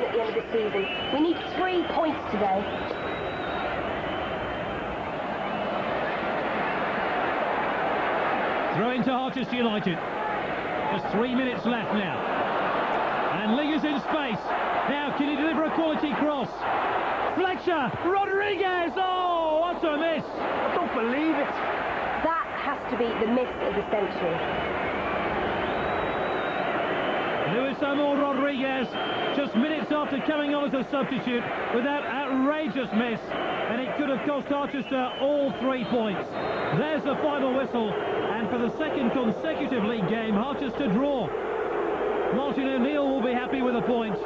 relegation at the end of the season. We need 3 points today. Throw into Harchester United. There's 3 minutes left now. And Lee is in space. Now, can he deliver a quality cross? Fletcher! Rodriguez! Oh, what a miss! I don't believe it. That has to be the miss of the century. Luis Amor Rodriguez, just minutes after coming on as a substitute, with that outrageous miss, and it could have cost Harchester all 3 points. There's the final whistle, and for the second consecutive league game, Harchester draw. Martin O'Neill will be happy with a point,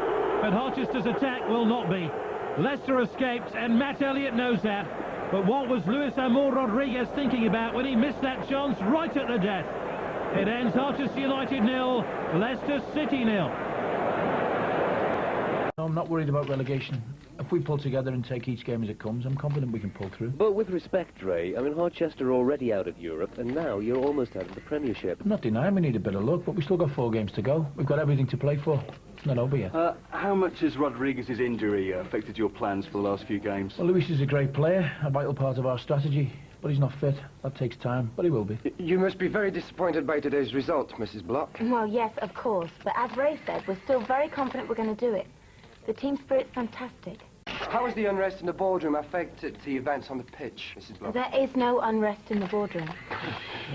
but Harchester's attack will not be. Leicester escaped, and Matt Elliott knows that. But what was Luis Amor Rodriguez thinking about when he missed that chance right at the death? It ends Harchester United 0, Leicester City 0. I'm not worried about relegation. If we pull together and take each game as it comes, I'm confident we can pull through. But with respect, Ray, I mean, Harchester are already out of Europe, and now you're almost out of the Premiership. I'm not denying we need a bit of luck, but we've still got 4 games to go. We've got everything to play for. It's not over yet. How much has Rodriguez's injury affected your plans for the last few games? Well, Luis is a great player, a vital part of our strategy, but he's not fit. That takes time, but he will be. You must be very disappointed by today's result, Mrs. Block. Well, yes, of course. But as Ray said, we're still very confident we're going to do it. The team spirit's fantastic. How has the unrest in the boardroom affected the events on the pitch, Mrs. Block? There is no unrest in the boardroom.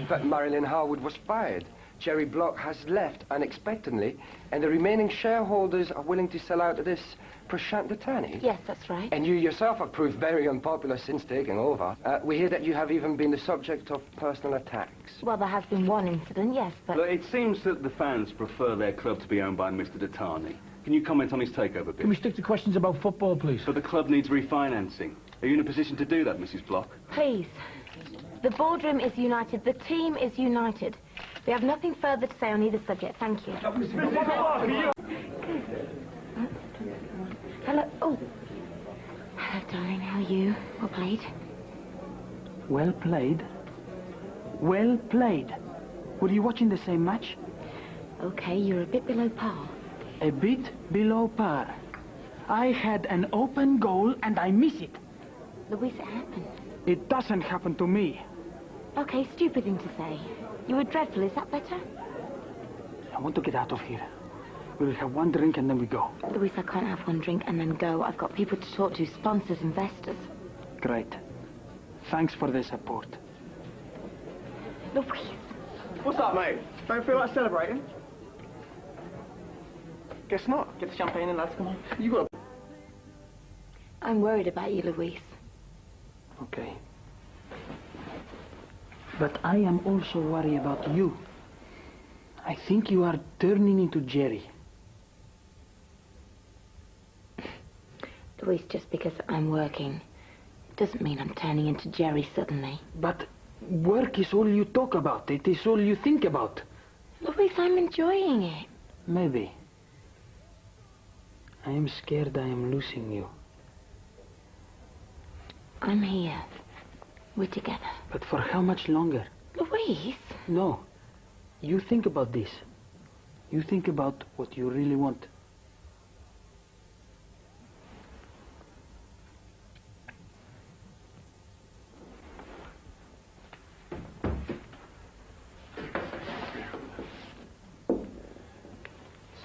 But Marilyn Harwood was fired. Jerry Block has left unexpectedly, and the remaining shareholders are willing to sell out this Prashant Dattani. Yes, that's right. And you yourself have proved very unpopular since taking over. We hear that you have even been the subject of personal attacks. Well, there has been one incident, yes, but... Look, it seems that the fans prefer their club to be owned by Mr. Dattani. Can you comment on his takeover bid? Can we stick to questions about football, please? But the club needs refinancing. Are you in a position to do that, Mrs. Block? Please. The boardroom is united. The team is united. We have nothing further to say on either subject. Thank you. Hello. Oh. Hello, darling. How are you? Well played. Well played? Well played. Were you watching the same match? Okay, you're a bit below par. A bit below par. I had an open goal and I miss it. Luis, it happened. It doesn't happen to me. Okay, stupid thing to say. You were dreadful. Is that better? I want to get out of here. We'll have one drink and then we go. Luis, I can't have one drink and then go. I've got people to talk to, sponsors, investors. Great. Thanks for the support. Luis. What's up, mate? Don't feel like celebrating? Guess not. Get the champagne in, lads, come on. You got a... I'm worried about you, Luis. Okay. But I am also worried about you. I think you are turning into Jerry. Luis, just because I'm working doesn't mean I'm turning into Jerry suddenly. But work is all you talk about. It is all you think about. Luis, I'm enjoying it. Maybe. I am scared I am losing you. I'm here. We're together. But for how much longer? Luis! No. You think about this. You think about what you really want.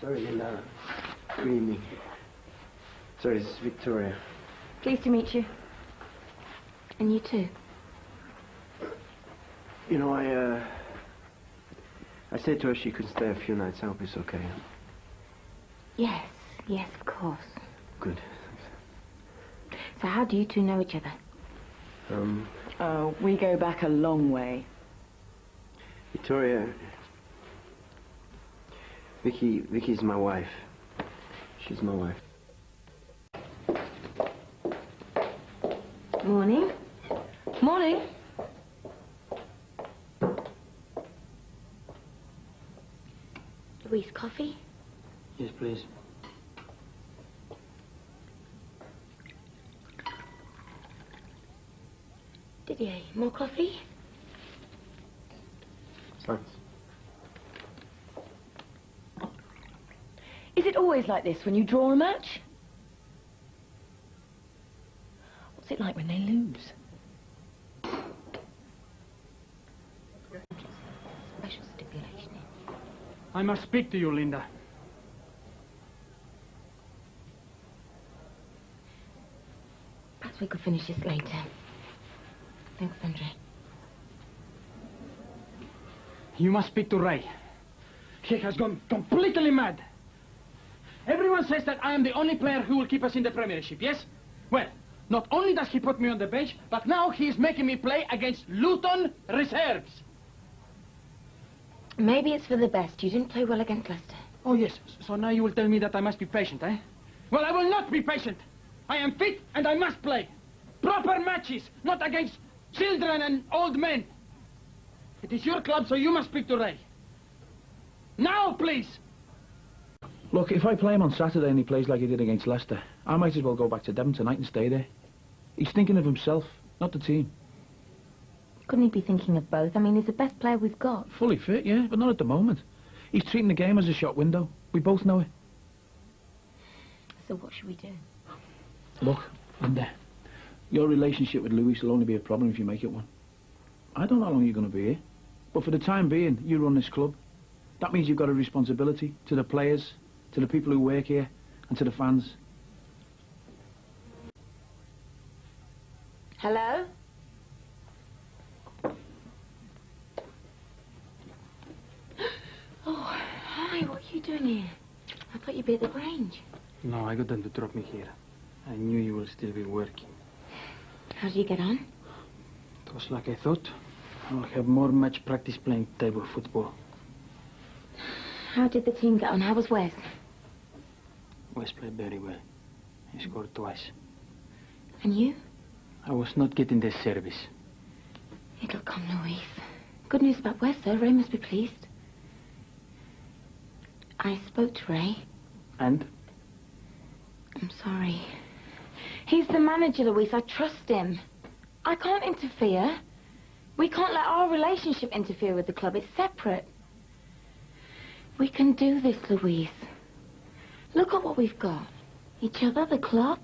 Sorry, Linda. Good evening. Sorry, this is Victoria. Pleased to meet you. And you too. You know, I said to her she could stay a few nights. I hope it's okay. Yes, yes, of course. Good. So how do you two know each other? Oh, we go back a long way. Victoria... Vicky's my wife. She's my wife. Morning. Morning. Luis, coffee? Yes, please. Didier, more coffee? Thanks. Is it it always like this when you draw a match? What's it like when they lose? Special stipulation. I must speak to you, Linda. Perhaps we could finish this later. Thanks, Andre. You must speak to Ray. He has gone completely mad. Everyone says that I am the only player who will keep us in the Premiership, yes? Well, not only does he put me on the bench, but now he is making me play against Luton reserves. Maybe it's for the best. You didn't play well against Leicester. Oh, yes. So now you will tell me that I must be patient, eh? Well, I will not be patient. I am fit and I must play. Proper matches, not against children and old men. It is your club, so you must speak to Ray. Now, please! Look, if I play him on Saturday and he plays like he did against Leicester, I might as well go back to Devon tonight and stay there. He's thinking of himself, not the team. Couldn't he be thinking of both? I mean, he's the best player we've got. Fully fit, yeah, but not at the moment. He's treating the game as a shot window. We both know it. So what should we do? Look, Linda, your relationship with Louis will only be a problem if you make it one. I don't know how long you're going to be here, but for the time being, you run this club. That means you've got a responsibility to the players, to the people who work here, and to the fans. Hello? Oh, hi, what are you doing here? I thought you'd be at the Grange. No, I got them to drop me here. I knew you will still be working. How did you get on? It was like I thought. I'll have more match practice playing table football. How did the team get on? How was Wes? Wes played very well. He scored twice. And you? I was not getting the service. It'll come, Louise. Good news about Wes, though. Ray must be pleased. I spoke to Ray. And? I'm sorry. He's the manager, Louise. I trust him. I can't interfere. We can't let our relationship interfere with the club. It's separate. We can do this, Louise. Look at what we've got. Each other, the club.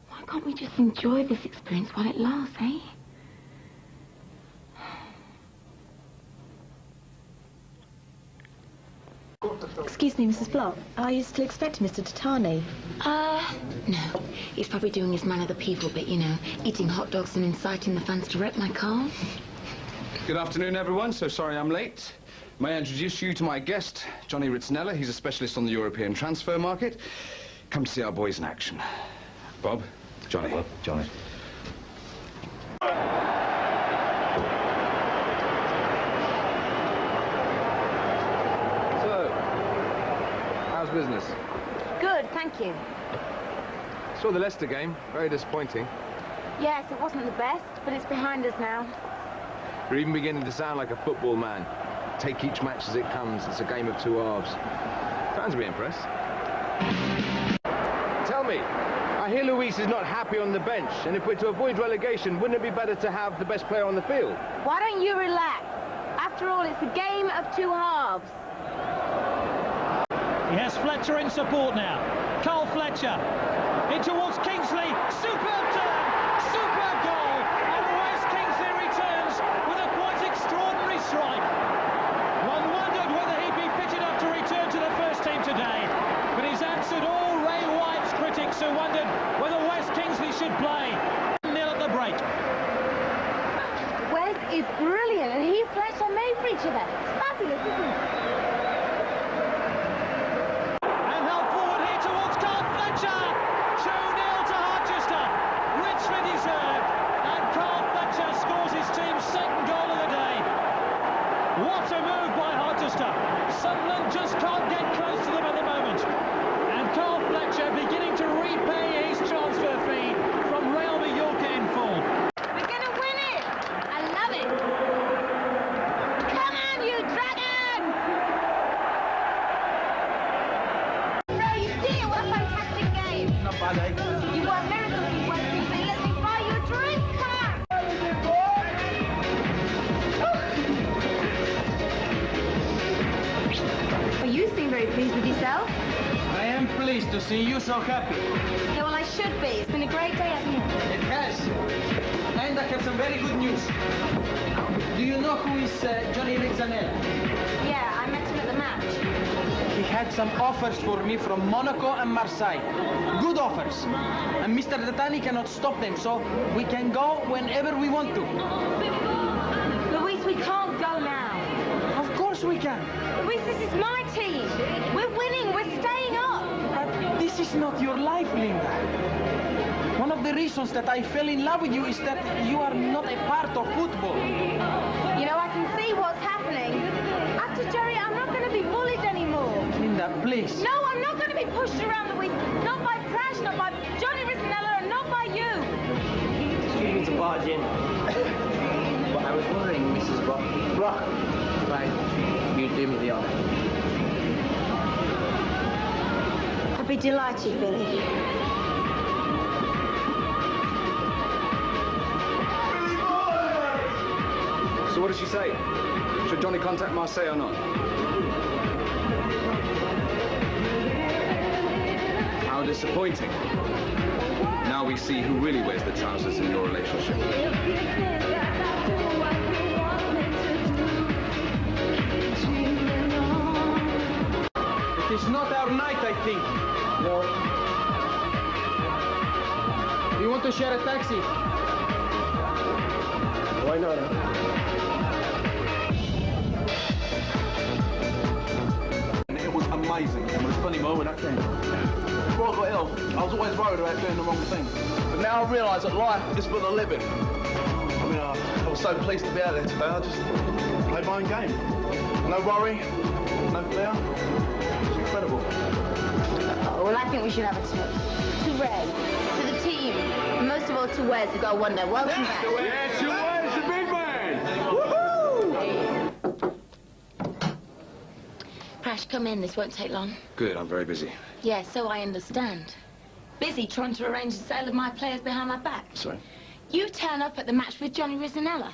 Why can't we just enjoy this experience while it lasts, eh? Excuse me, Mrs. Block. Are you still expecting Mr. Tatani? No. He's probably doing his man of the people bit, you know, eating hot dogs and inciting the fans to wreck my car. Good afternoon, everyone. So sorry I'm late. May I introduce you to my guest, Johnny Ritznella. He's a specialist on the European transfer market. Come to see our boys in action. Bob, Johnny. Bob, Johnny. Business. Good, thank you. Saw the Leicester game. Very disappointing. Yes, it wasn't the best, but it's behind us now. You're even beginning to sound like a football man. Take each match as it comes. It's a game of two halves. Fans will be impressed. Tell me, I hear Luis is not happy on the bench, and if we're to avoid relegation, wouldn't it be better to have the best player on the field? Why don't you relax? After all, it's a game of two halves. He has Fletcher in support now. Carl Fletcher in towards Kingsley. Superb turn, superb goal, and Wes Kingsley returns with a quite extraordinary strike. One wondered whether he'd be fit enough to return to the first team today, but he's answered all Ray White's critics who wondered whether Wes Kingsley should play. 0 at the break. Wes is brilliant, and he plays so made for each other. It's fabulous, isn't it? pleased to see you so happy. Yeah, well, I should be. It's been a great day, hasn't it? It has. And I have some very good news. Do you know who is Johnny Rizzanella? Yeah, I met him at the match. He had some offers for me from Monaco and Marseille. Good offers. And Mr. Datani cannot stop them, so we can go whenever we want to. Luis, we can't go now. Of course we can. Luis, this is my team. We're winning. We're staying up. But this is not your life, Linda. One of the reasons that I fell in love with you is that you are not a part of football. You know, I can see what's happening. After Jerry, I'm not going to be bullied anymore. Linda, please. No, I'm not going to be pushed around the week. Not by Prash, not by Johnny Rizzanella, and not by you. Excuse me to barge in. But I was wondering, Mrs. Brock, if you'd do me the honour. I'd be delighted, Billy. So what does she say? Should Johnny contact Marseille or not? How disappointing. Now we see who really wears the trousers in your relationship. It is not our night, I think. No. You want to share a taxi? Why not? It was amazing. It was funny more when that came. Before I got ill, I was always worried about doing the wrong thing. But now I realise that life is for the living. I mean, I was so pleased to be out there today. I just played my own game. No worry, no fear. It's incredible. Well, I think we should have a toast. To Ray, to the team, and most of all to Wes, who got one day. Welcome back. Yeah, to Wes, the big man! Woohoo! Prash, come in. This won't take long. Good, I'm very busy. Yeah, so I understand. Busy trying to arrange the sale of my players behind my back. Sorry? You turn up at the match with Johnny Rizzanella,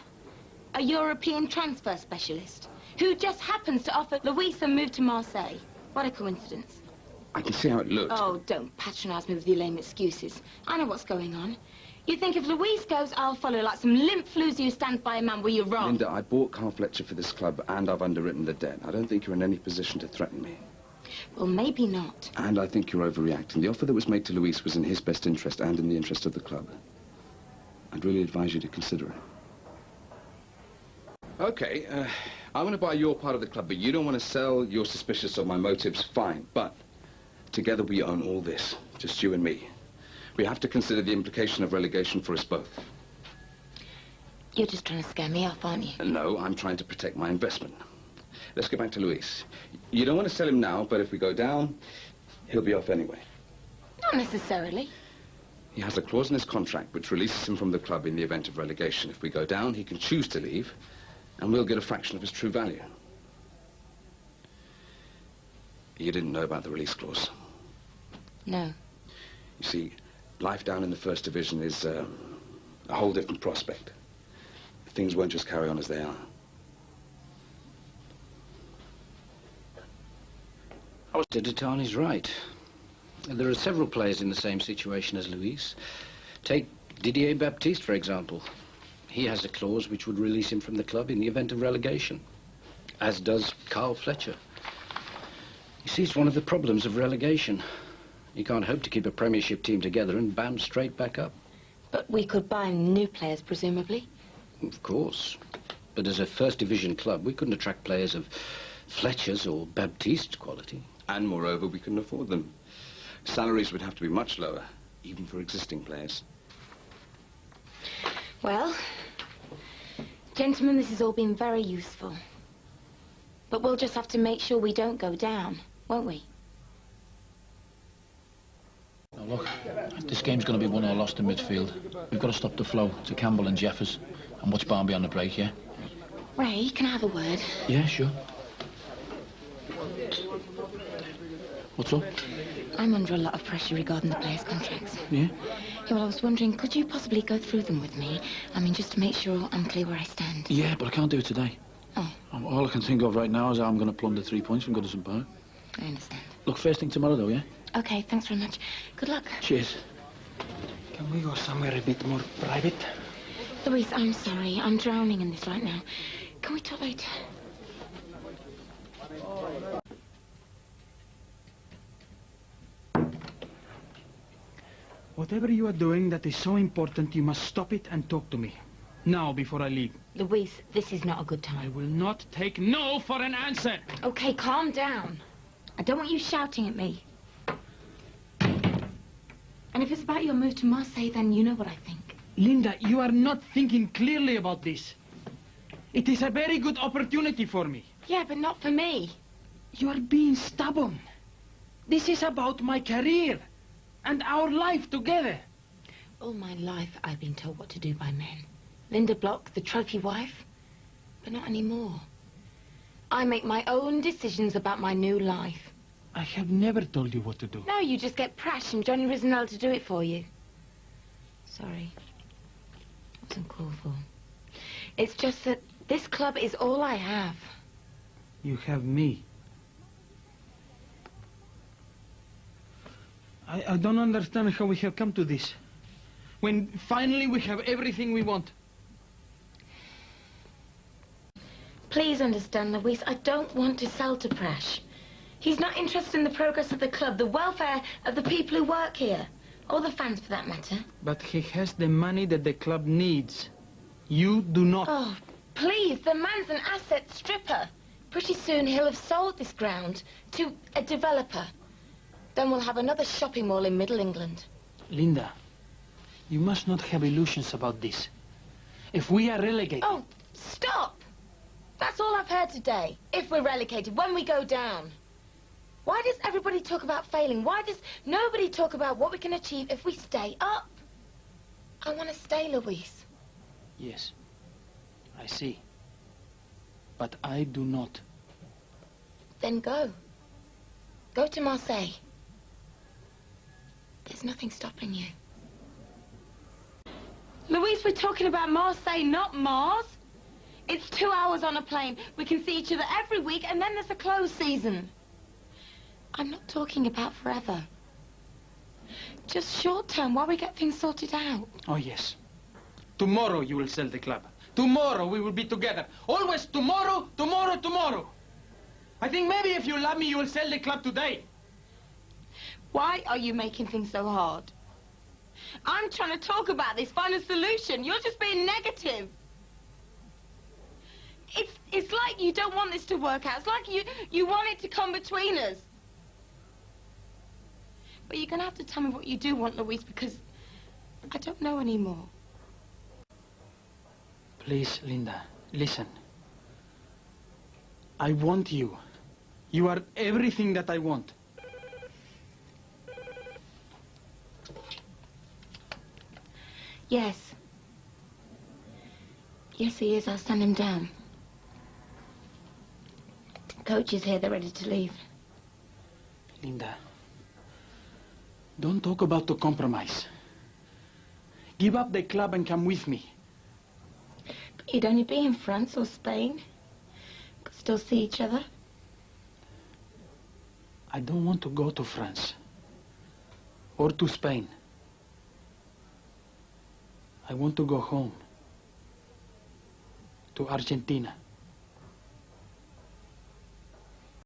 a European transfer specialist, who just happens to offer Luis a move to Marseille. What a coincidence. I can see how it looked. Oh, don't patronise me with your lame excuses. I know what's going on. You think if Luis goes, I'll follow like some limp floozy who stands by a man where you're wrong. Linda, I bought Carl Fletcher for this club and I've underwritten the debt. I don't think you're in any position to threaten me. Well, maybe not. And I think you're overreacting. The offer that was made to Luis was in his best interest and in the interest of the club. I'd really advise you to consider it. Okay, I'm going to buy your part of the club, but you don't want to sell, you're suspicious of my motives, fine. But together we own all this, just you and me. We have to consider the implication of relegation for us both. You're just trying to scare me off, aren't you? No, I'm trying to protect my investment. Let's get back to Luis. You don't want to sell him now, but if we go down, he'll be off anyway. Not necessarily. He has a clause in his contract which releases him from the club in the event of relegation. If we go down, he can choose to leave, and we'll get a fraction of his true value. You didn't know about the release clause? No. You see, life down in the First Division is a whole different prospect. Things won't just carry on as they are. Mr. Datani's right. There are several players in the same situation as Luis. Take Didier Baptiste, for example. He has a clause which would release him from the club in the event of relegation, as does Carl Fletcher. You see, it's one of the problems of relegation. You can't hope to keep a Premiership team together and bam, straight back up. But we could buy new players, presumably. Of course. But as a First Division club, we couldn't attract players of Fletcher's or Baptiste's quality. And moreover, we couldn't afford them. Salaries would have to be much lower, even for existing players. Well, gentlemen, this has all been very useful. But we'll just have to make sure we don't go down, won't we? Now look, this game's going to be won or lost in midfield. We've got to stop the flow to Campbell and Jeffers and watch Barnby on the break, yeah? Ray, can I have a word? Yeah, sure. What's up? I'm under a lot of pressure regarding the players' contracts. Yeah? Yeah, well, I was wondering, could you possibly go through them with me? I mean, just to make sure I'm clear where I stand. Yeah, but I can't do it today. Oh. All I can think of right now is how I'm going to plunder 3 points from Goodison Park. I understand. Look, first thing tomorrow, though, yeah? Okay, thanks very much. Good luck. Cheers. Can we go somewhere a bit more private? Louise, I'm sorry. I'm drowning in this right now. Can we talk later? Whatever you are doing that is so important, you must stop it and talk to me. Now, before I leave. Louise, this is not a good time. I will not take no for an answer. Okay, calm down. I don't want you shouting at me. And if it's about your move to Marseille, then you know what I think. Linda, you are not thinking clearly about this. It is a very good opportunity for me. Yeah, but not for me. You are being stubborn. This is about my career and our life together. All my life, I've been told what to do by men. Linda Block, the trophy wife, but not anymore. I make my own decisions about my new life. I have never told you what to do. No, you just get Prash and Johnny Rizzanella to do it for you. Sorry. Wasn't called for. It's just that this club is all I have. You have me. I don't understand how we have come to this. When finally we have everything we want. Please understand, Louise, I don't want to sell to Prash. He's not interested in the progress of the club, the welfare of the people who work here. Or the fans, for that matter. But he has the money that the club needs. You do not. Oh, please, the man's an asset stripper. Pretty soon he'll have sold this ground to a developer. Then we'll have another shopping mall in Middle England. Linda, you must not have illusions about this. If we are relegated... Oh, stop! That's all I've heard today. If we're relegated, when we go down. Why does everybody talk about failing? Why does nobody talk about what we can achieve if we stay up? I want to stay, Louise. Yes, I see. But I do not. Then go. Go to Marseille. There's nothing stopping you. Louise, we're talking about Marseille, not Mars. It's 2 hours on a plane. We can see each other every week, and then there's a closed season. I'm not talking about forever. Just short term, while we get things sorted out. Oh, yes. Tomorrow you will sell the club. Tomorrow we will be together. Always tomorrow, tomorrow, tomorrow. I think maybe if you love me, you will sell the club today. Why are you making things so hard? I'm trying to talk about this, find a solution. You're just being negative. It's like you don't want this to work out. It's like you want it to come between us. But you're going to have to tell me what you do want, Louise, because I don't know anymore. Please, Linda, listen. I want you. You are everything that I want. Yes. Yes, he is. I'll stand him down. Coach is here. They're ready to leave. Linda, don't talk about the compromise. Give up the club and come with me. But you'd only be in France or Spain. Could still see each other. I don't want to go to France. Or to Spain. I want to go home. To Argentina.